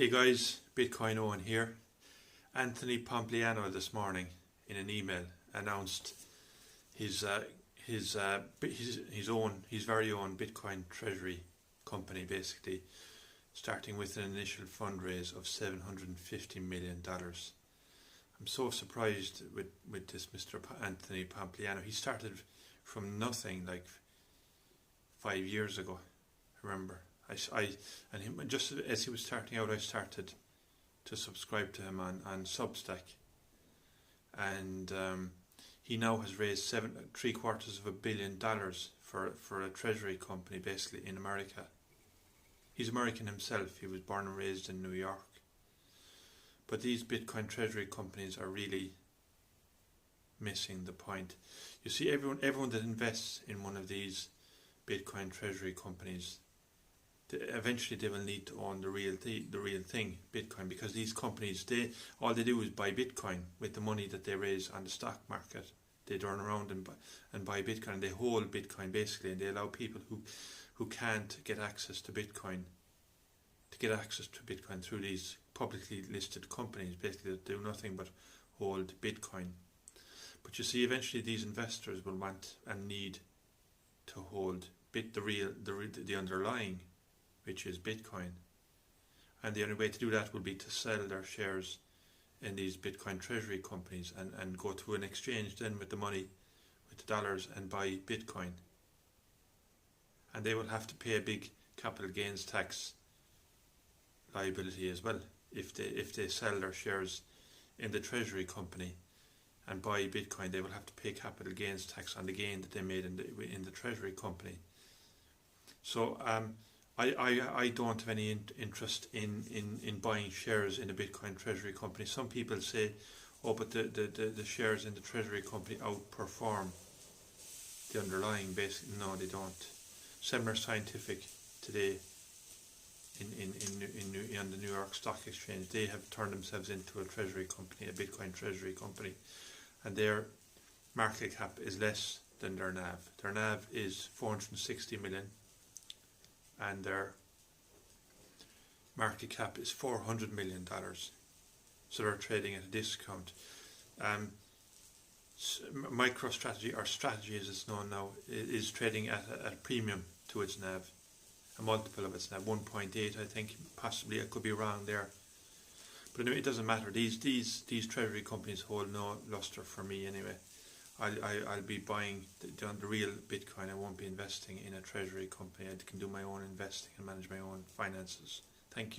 Hey guys, Bitcoin Owen here. Anthony Pompliano this morning in an email announced his very own Bitcoin treasury company, basically starting with an initial fundraise of $750 million. I'm so surprised with this Mr. Anthony Pompliano. He started from nothing like 5 years ago, remember. Just as he was starting out, I started to subscribe to him on Substack, and he now has raised $7.75 billion for a treasury company, basically in America. He's American himself. He was born and raised in New York. But these Bitcoin treasury companies are really missing the point. You see, everyone that invests in one of these Bitcoin treasury companies, eventually they will need to own the real thing, Bitcoin, because these companies, all they do is buy Bitcoin with the money that they raise on the stock market. They turn around and buy Bitcoin, and they hold Bitcoin basically, and they allow people who can't get access to Bitcoin to get access to Bitcoin through these publicly listed companies, basically, that do nothing but hold Bitcoin. But you see, eventually these investors will want and need to hold the underlying, which is Bitcoin. And the only way to do that will be to sell their shares in these Bitcoin treasury companies and go to an exchange then with the money, with the dollars, and buy Bitcoin. And they will have to pay a big capital gains tax liability as well if they sell their shares in the treasury company and buy Bitcoin. They will have to pay capital gains tax on the gain that they made in the treasury company. So I don't have any interest in buying shares in a Bitcoin treasury company. Some people say, oh, but the shares in the treasury company outperform the underlying basic. No, they don't. Semler Scientific today on the New York Stock Exchange, they have turned themselves into a treasury company, a Bitcoin treasury company, and their market cap is less than their NAV. Their NAV is 460 million. And their market cap is $400 million. So they're trading at a discount. MicroStrategy, or Strategy as it's known now, is trading at a premium to its NAV, a multiple of its NAV, 1.8, I think. Possibly, I could be wrong there. But anyway, it doesn't matter. These treasury companies hold no luster for me anyway. I'll be buying the real Bitcoin. I won't be investing in a treasury company. I can do my own investing and manage my own finances. Thank you.